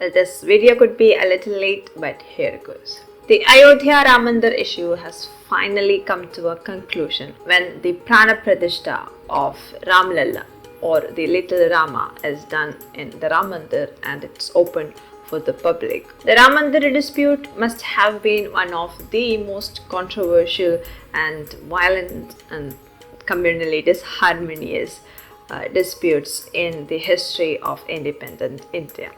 Well, this video could be a little late, but here it goes. The Ayodhya Ram Mandir issue has finally come to a conclusion when the Prana Pratishta of Ram Lalla, or the Little Rama, is done in the Ram Mandir and it's open for the public. The Ram Mandir dispute must have been one of the most controversial and violent and communally disharmonious disputes in the history of independent India.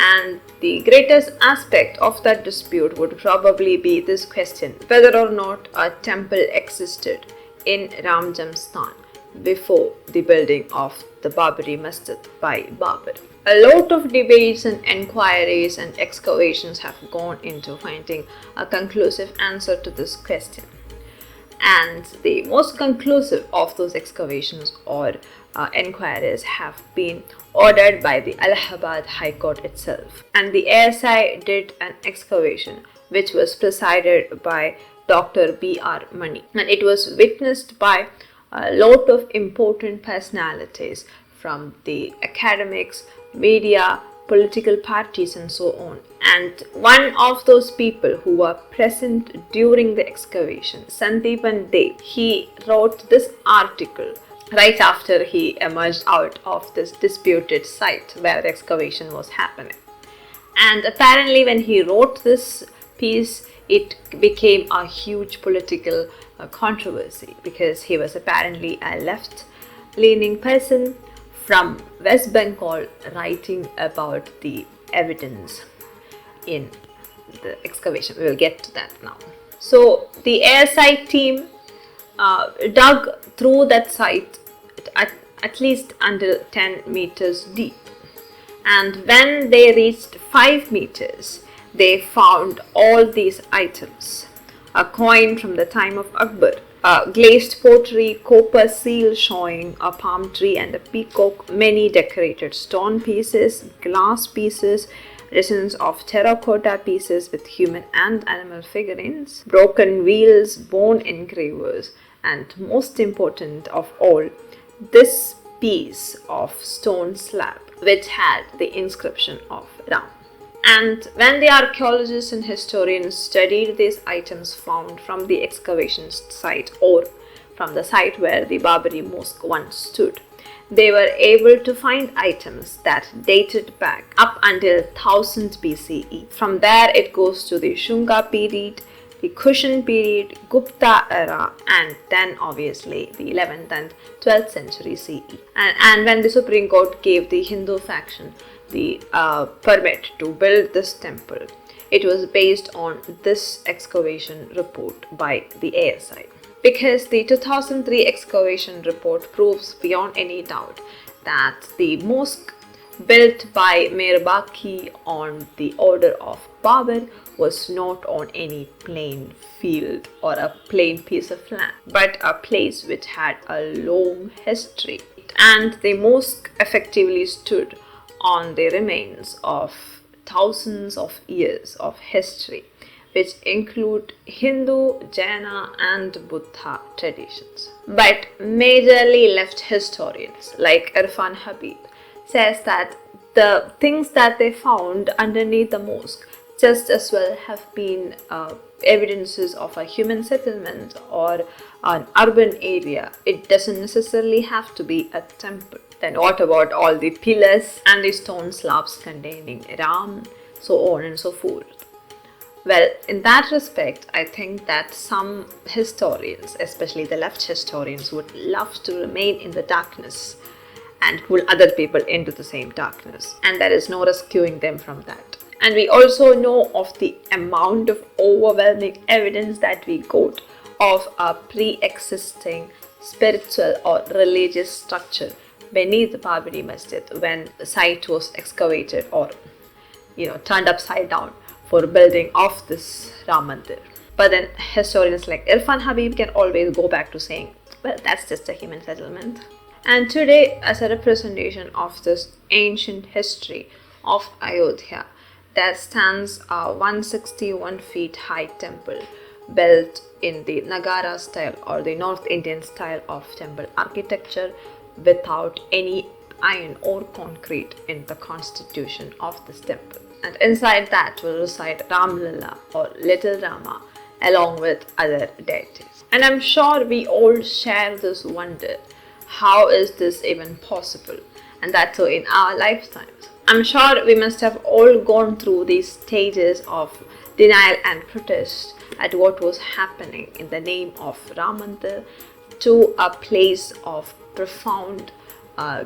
And the greatest aspect of that dispute would probably be this question: whether or not a temple existed in Ramjamstan before the building of the Babri masjid by Babri. A lot of debates and inquiries and excavations have gone into finding a conclusive answer to this question. And the most conclusive of those excavations or inquiries have been ordered by the Allahabad High Court itself. And the ASI did an excavation which was presided by Dr. B.R. Mani. And it was witnessed by a lot of important personalities from the academics, media, political parties and so on. And one of those people who were present during the excavation, Sandeepan Dey, he wrote this article right after he emerged out of this disputed site where the excavation was happening. And apparently when he wrote this piece, it became a huge political controversy because he was apparently a left-leaning person from West Bengal writing about the evidence in the excavation. We will get to that now. So the ASI team dug through that site at least until 10 meters deep. And when they reached 5 meters, they found all these items: a coin from the time of Akbar, glazed pottery, copper seal showing a palm tree and a peacock, many decorated stone pieces, glass pieces, resins of terracotta pieces with human and animal figurines, broken wheels, bone engravers, and most important of all, this piece of stone slab which had the inscription of Ram. And when the archaeologists and historians studied these items found from the excavation site or from the site where the Babri mosque once stood, they were able to find items that dated back up until 1000 BCE. From there it goes to the Shunga period, the Kushan period, Gupta era, and then obviously the 11th and 12th century CE. And when the Supreme Court gave the Hindu faction the permit to build this temple, it was based on this excavation report by the ASI. Because the 2003 excavation report proves beyond any doubt that the mosque built by Mirbaki on the order of Babur was not on any plain field or a plain piece of land, but a place which had a long history. And the mosque effectively stood on the remains of thousands of years of history, which include Hindu, Jaina and Buddha traditions. But majorly left historians like Irfan Habib says that the things that they found underneath the mosque just as well have been evidences of a human settlement or an urban area. It doesn't necessarily have to be a temple. Then what about all the pillars and the stone slabs containing Ram, so on and so forth? Well, in that respect, I think that some historians, especially the left historians, would love to remain in the darkness and pull other people into the same darkness. And there is no rescuing them from that. And we also know of the amount of overwhelming evidence that we got of a pre-existing spiritual or religious structure beneath the Babri Masjid when the site was excavated or turned upside down for building of this Ram Mandir. But then historians like Irfan Habib can always go back to saying, well, that's just a human settlement. And today, as a representation of this ancient history of Ayodhya, there stands a 161 feet high temple built in the Nagara-style or the North Indian style of temple architecture without any iron or concrete in the constitution of this temple. And inside that will reside Ramlala or Little Rama along with other deities. And I'm sure we all share this wonder. How is this even possible? And that's so in our lifetimes. I'm sure we must have all gone through these stages of denial and protest at what was happening in the name of Ram Mandir to a place of profound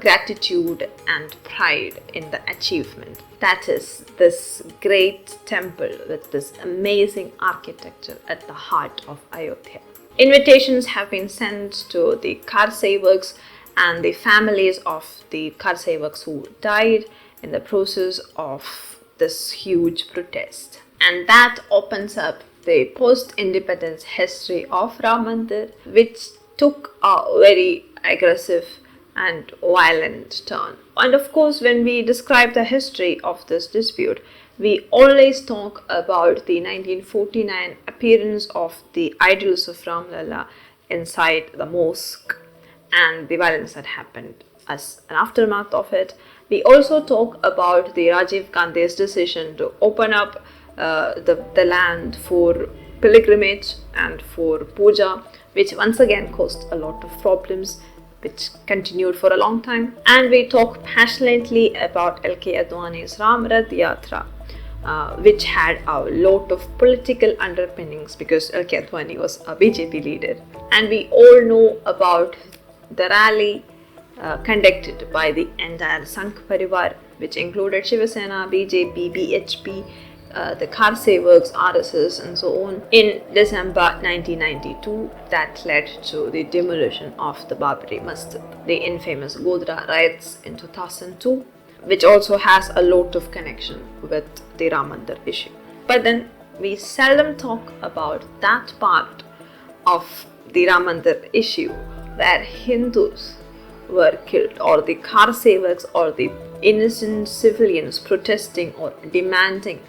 gratitude and pride in the achievement. That is this great temple with this amazing architecture at the heart of Ayodhya. Invitations have been sent to the car sevaks and the families of the car sevaks who died in the process of this huge protest. And that opens up the post-independence history of Ram Mandir, which took a very aggressive and violent turn. And of course, when we describe the history of this dispute, we always talk about the 1949 appearance of the idols of Ramlala inside the mosque and the violence that happened as an aftermath of it. We also talk about the Rajiv Gandhi's decision to open up the land for pilgrimage and for puja, which once again caused a lot of problems, which continued for a long time. And we talk passionately about L.K. Advani's Rath Yatra, which had a lot of political underpinnings because L.K. Advani was a BJP leader. And we all know about the rally conducted by the entire Sangh Parivar, which included Shiva Sena, BJP, BHP, the car sevaks, RSS and so on, in December 1992 that led to the demolition of the Babri masjid, the infamous Godhra riots in 2002, which also has a lot of connection with the Ram Mandir issue. But then we seldom talk about that part of the Ram Mandir issue where Hindus were killed, or the car sevaks, or the innocent civilians protesting or demanding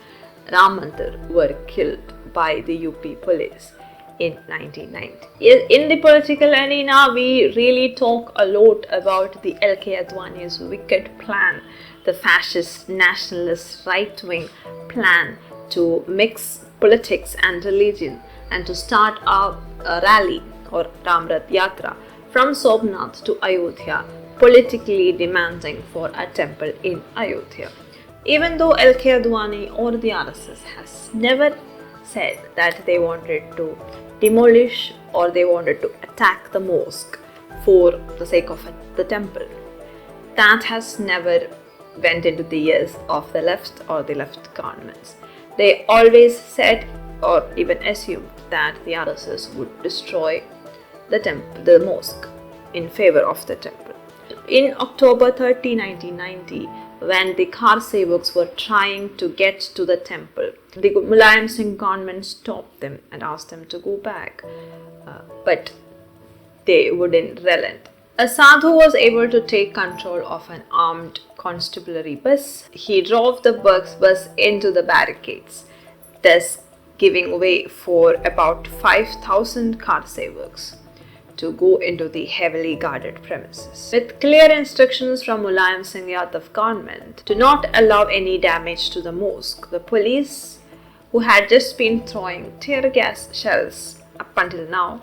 Ram Mandir were killed by the UP police in 1990. In the political arena, we really talk a lot about the L.K. Advani's wicked plan, the fascist, nationalist, right-wing plan to mix politics and religion and to start a rally or Ram Rath Yatra from Somnath to Ayodhya, politically demanding for a temple in Ayodhya. Even though L.K. Advani or the RSS has never said that they wanted to demolish or they wanted to attack the mosque for the sake of the temple, that has never went into the ears of the left or the left governments. They always said or even assumed that the RSS would destroy the mosque in favor of the temple. In October 30, 1990, when the car sevaks were trying to get to the temple, the Mulayam Singh government stopped them and asked them to go back, but they wouldn't relent. A sadhu was able to take control of an armed constabulary bus. He drove the bus into the barricades, thus giving way for about 5,000 car sevaks to go into the heavily guarded premises. With clear instructions from Mulayam Singh Yadav government to not allow any damage to the mosque, the police, who had just been throwing tear gas shells up until now,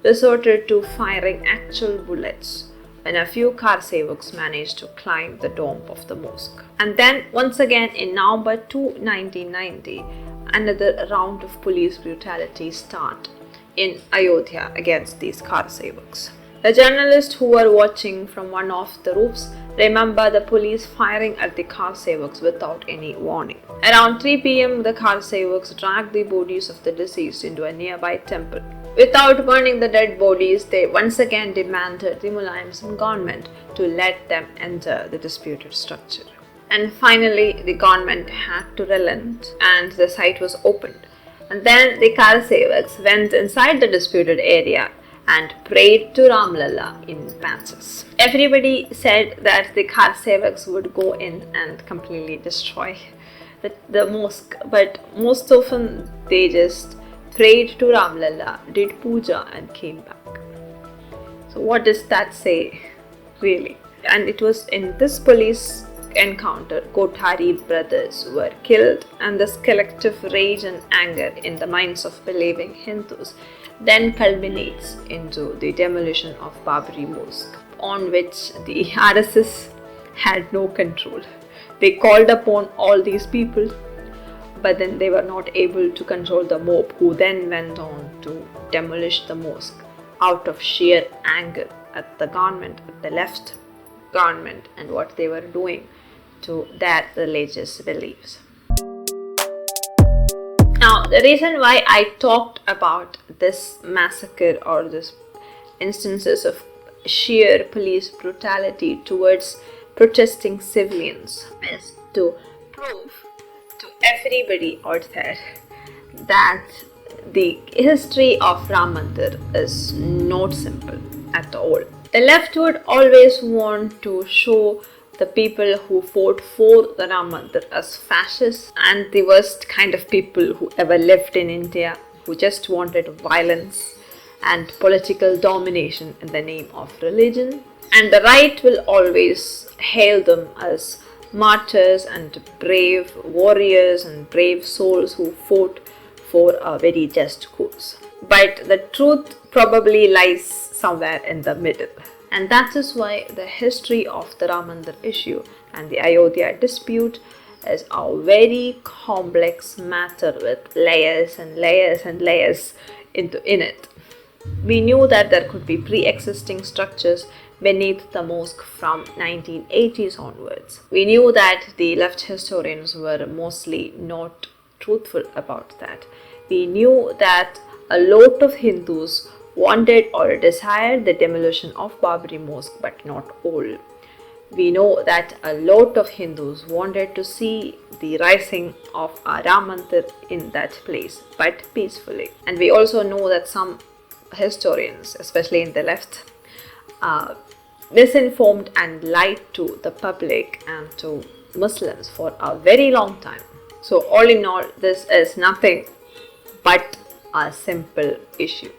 resorted to firing actual bullets when a few car sevaks managed to climb the dome of the mosque. And then once again in November 2, 1990, another round of police brutality started in Ayodhya against these car sevaks. The journalists who were watching from one of the roofs remember the police firing at the car sevaks without any warning. Around 3 p.m., the car sevaks dragged the bodies of the deceased into a nearby temple. Without burning the dead bodies, they once again demanded the Mulayam Singh government to let them enter the disputed structure. And finally, the government had to relent and the site was opened. And then the car sevaks went inside the disputed area and prayed to Ramlala in batches. Everybody said that the car sevaks would go in and completely destroy the mosque, but most often they just prayed to Ramlala, did puja and came back. So what does that say really? And it was in this police encounter Kothari brothers were killed, and this collective rage and anger in the minds of believing Hindus then culminates into the demolition of Babri Mosque, on which the RSS had no control. They called upon all these people, but then they were not able to control the mob, who then went on to demolish the mosque out of sheer anger at the government, at the left government, and what they were doing to their religious beliefs. Now, the reason why I talked about this massacre or this instances of sheer police brutality towards protesting civilians is to prove to everybody out there that the history of Ram Mandir is not simple at all. The left would always want to show the people who fought for the Ram Mandir as fascists and the worst kind of people who ever lived in India, who just wanted violence and political domination in the name of religion. And the right will always hail them as martyrs and brave warriors and brave souls who fought for a very just cause. But the truth probably lies somewhere in the middle. And that is why the history of the Ram Mandir issue and the Ayodhya dispute is a very complex matter with layers and layers and layers in it. We knew that there could be pre-existing structures beneath the mosque from 1980s onwards. We knew that the left historians were mostly not truthful about that. We knew that a lot of Hindus wanted or desired the demolition of Babri Mosque, but not all. We know that a lot of Hindus wanted to see the rising of a Ram Mandir in that place, but peacefully. And we also know that some historians, especially in the left, misinformed and lied to the public and to Muslims for a very long time. So all in all, this is nothing but a simple issue,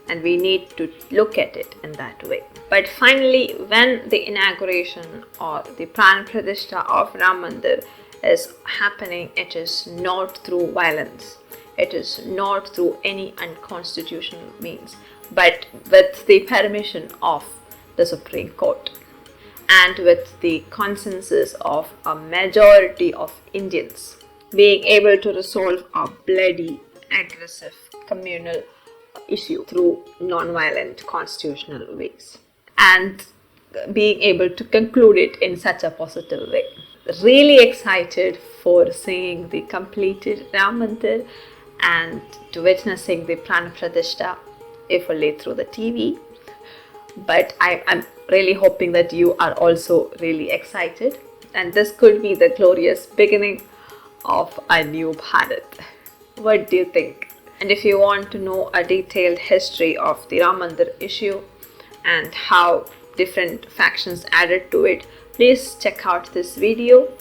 and we need to look at it in that way. But finally, when the inauguration or the Pran Pratishta of Ram Mandir is happening, it is not through violence, it is not through any unconstitutional means, but with the permission of the Supreme Court and with the consensus of a majority of Indians, being able to resolve a bloody, aggressive, communal issue through non-violent constitutional ways, and being able to conclude it in such a positive way. Really excited for seeing the completed Ram Mandir and to witnessing the Pran Pratishta, if only through the TV. But I'm really hoping that you are also really excited, and this could be the glorious beginning of a new Bharat. What do you think? And if you want to know a detailed history of the Ram Mandir issue and how different factions added to it, please check out this video.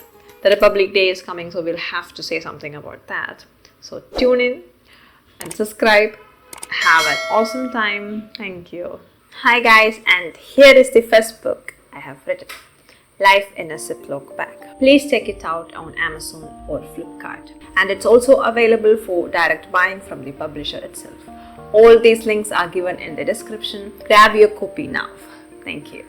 The Republic Day is coming, so we'll have to say something about that. So tune in and subscribe. Have an awesome time. Thank you. Hi guys, and here is the first book I have written, Life in a Ziploc Bag. Please check it out on Amazon or Flipkart. And it's also available for direct buying from the publisher itself. All these links are given in the description. Grab your copy now. Thank you.